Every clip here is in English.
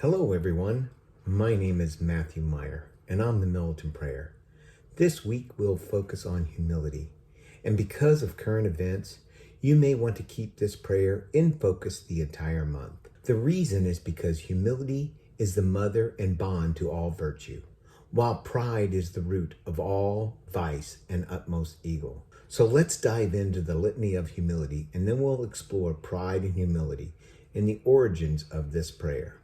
Hello, everyone. My name is Matthew Meyer, and I'm the Militant Prayer. This week, we'll focus on humility. And because of current events, you may want to keep this prayer in focus the entire month. The reason is because humility is the mother and bond to all virtue, while pride is the root of all vice and utmost evil. So let's dive into the Litany of Humility, and then we'll explore pride and humility and the origins of this prayer.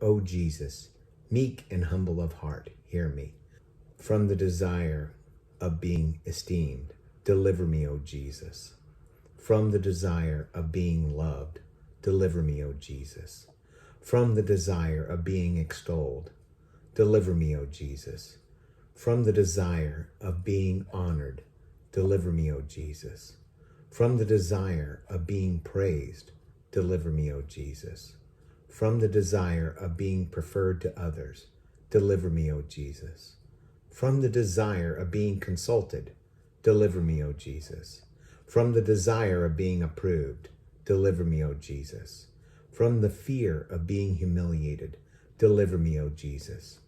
O Jesus, meek and humble of heart, hear me. From the desire of being esteemed, deliver me, O Jesus. From the desire of being loved, deliver me, O Jesus. From the desire of being extolled, deliver me, O Jesus. From the desire of being honored, deliver me, O Jesus. From the desire of being praised, deliver me, O Jesus. From the desire of being preferred to others, deliver me, O Jesus. From the desire of being consulted, deliver me, O Jesus. From the desire of being approved, deliver me, O Jesus. From the fear of being humiliated, deliver me, O Jesus.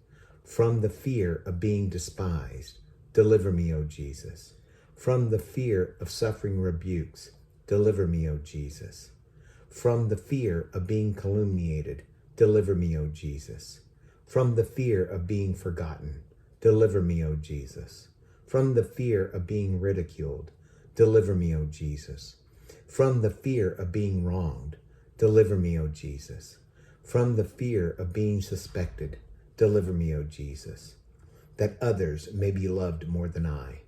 From the fear of being despised, deliver me, O Jesus. From the fear of suffering rebukes, deliver me, O Jesus. From the fear of being calumniated, deliver me, O Jesus. From the fear of being forgotten, deliver me, O Jesus. From the fear of being ridiculed, deliver me, O Jesus. From the fear of being wronged, deliver me, O Jesus. From the fear of being suspected, deliver me, O Jesus. That others may be loved more than I.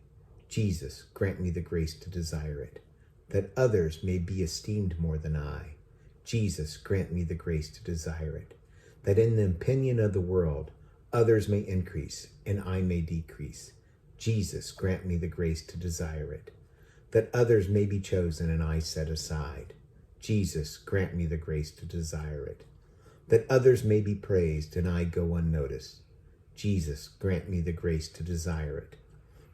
Jesus, grant me the grace to desire it. That others may be esteemed more than I. Jesus, grant me the grace to desire it. That in the opinion of the world, others may increase and I may decrease. Jesus, grant me the grace to desire it. That others may be chosen and I set aside. Jesus, grant me the grace to desire it. That others may be praised and I go unnoticed. Jesus, grant me the grace to desire it.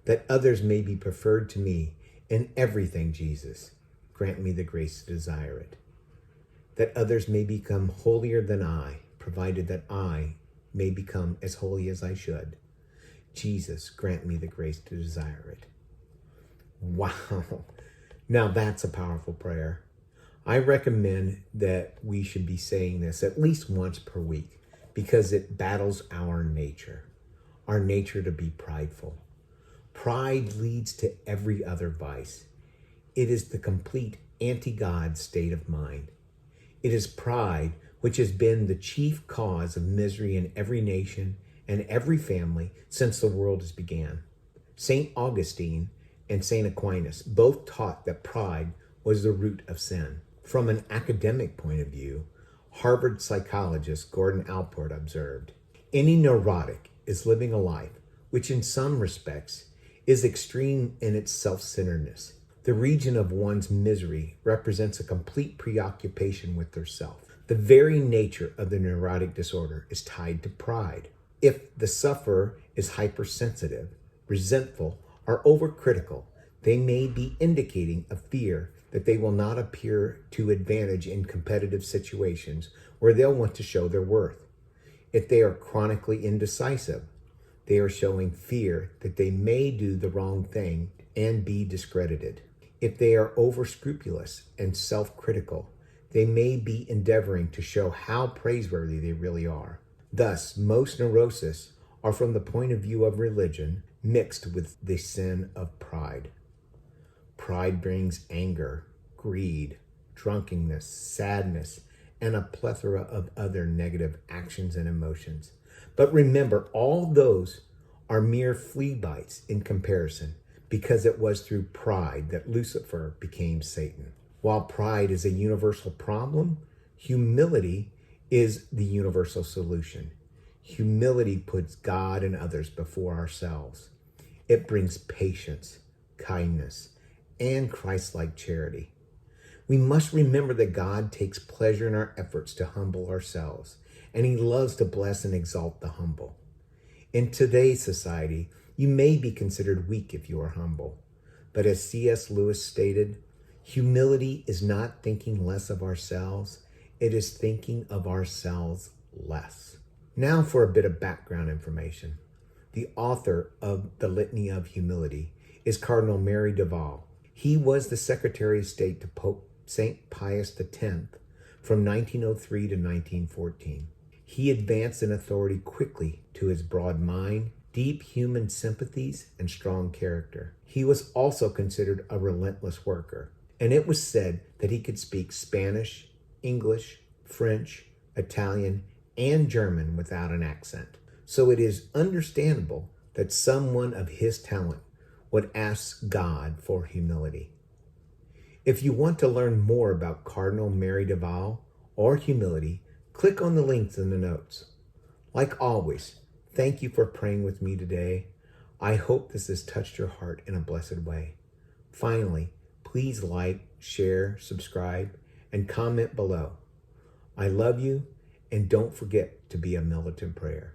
That others may be preferred to me in everything, Jesus, grant me the grace to desire it. That others may become holier than I, provided that I may become as holy as I should. Jesus, grant me the grace to desire it. Wow. Now that's a powerful prayer. I recommend that we should be saying this at least once per week because it battles our nature to be prideful. Pride leads to every other vice. It is the complete anti-God state of mind. It is pride which has been the chief cause of misery in every nation and every family since the world has began. St. Augustine and St. Aquinas both taught that pride was the root of sin. From an academic point of view, Harvard psychologist Gordon Allport observed, any neurotic is living a life which in some respects is extreme in its self-centeredness. The region of one's misery represents a complete preoccupation with their self. The very nature of the neurotic disorder is tied to pride. If the sufferer is hypersensitive, resentful, or overcritical, they may be indicating a fear that they will not appear to advantage in competitive situations where they'll want to show their worth. If they are chronically indecisive, they are showing fear that they may do the wrong thing and be discredited. If they are over-scrupulous and self-critical, they may be endeavoring to show how praiseworthy they really are. Thus, most neuroses are from the point of view of religion mixed with the sin of pride. Pride brings anger, greed, drunkenness, sadness, and a plethora of other negative actions and emotions. But remember, all those are mere flea bites in comparison, because it was through pride that Lucifer became Satan. While pride is a universal problem, humility is the universal solution. Humility puts God and others before ourselves. It brings patience, kindness, and Christ-like charity. We must remember that God takes pleasure in our efforts to humble ourselves, and he loves to bless and exalt the humble. In today's society, you may be considered weak if you are humble. But as C.S. Lewis stated, humility is not thinking less of ourselves, it is thinking of ourselves less. Now for a bit of background information. The author of the Litany of Humility is Cardinal Mary Duval. He was the Secretary of State to Pope St. Pius X from 1903 to 1914. He advanced in authority quickly to his broad mind, deep human sympathies, and strong character. He was also considered a relentless worker, and it was said that he could speak Spanish, English, French, Italian, and German without an accent. So it is understandable that someone of his talent would ask God for humility. If you want to learn more about Cardinal Mary Duval or humility, click on the links in the notes. Like always, thank you for praying with me today. I hope this has touched your heart in a blessed way. Finally, please like, share, subscribe, and comment below. I love you, and don't forget to be a militant prayer.